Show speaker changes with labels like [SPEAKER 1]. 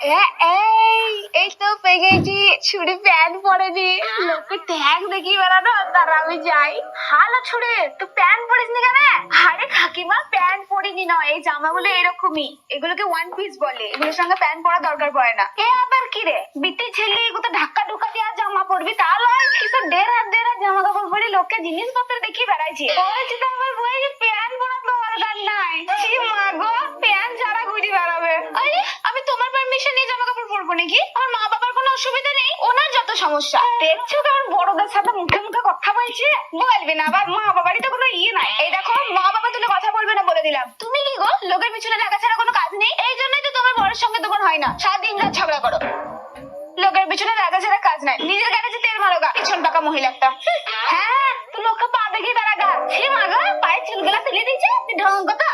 [SPEAKER 1] এই তো পেয়ে গেছি। ছুরি প্যান্ট পরেনি, লোকে ট্যাগ দেখি বেড়ানো, তারা আমি যাই। হালো ছুড়ে তুই প্যান্ট পরিসনি কেন? আরে কাকিমা, প্যান্ট পরিনি নয়, এই জামাগুলো এরকমই, এগুলোকে ওয়ান পিস বলে, এগুলোর সঙ্গে প্যান্ট পরা দরকার পড়ে না। এ আবার কি রে, বিটি ছেলে এগুলো ধাক্কা ঢুকা দিয়ে জামা পরবি, তাহলে কিছু দেড় হাত জামা কাপড় পরে লোককে জিনিসপত্র দেখি বেড়াইছে। বলেছি তো আমার বই প্যান্ট পরা দরকার নাই। কি মা গো, প্যান্ট ছাড়া ঘুরি বেড়াবে? আরে আমি তোমার পারমিশন নিয়ে জামা কাপড় পরবো নাকি? আমার মা বাবার কোনো অসুবিধা নেই, ওনার যত সমস্যা। দেখছো কেমন বড়দের সাথে মুখে মুখে কথা বলছে? বলবে না, আবার মা বাবারই তো কোনো ইয়ে নাই। এই দেখো, মা বাবা তুলে কথা বলবে না বলে দিলাম। তুমি কি গো, লোকের পিছনে লাগা ছাড়া কোনো কাজ নেই? এই জন্যই তো তোমার বড়ের সঙ্গে তোমার হয় না, সারাদিন রাত ঝগড়া করো। লোকের পিছনে লাগা ছাড়া কাজ নাই, নিজের গ্যারেজে তেল মারো গা, পিছন পাকা মহিলা একটা। হ্যাঁ, তুই লোককে পা দেখি দাঁড়া গা। সে মা গো, পায়ের চুলগুলা তুলে দিয়েছে ঢং কথা।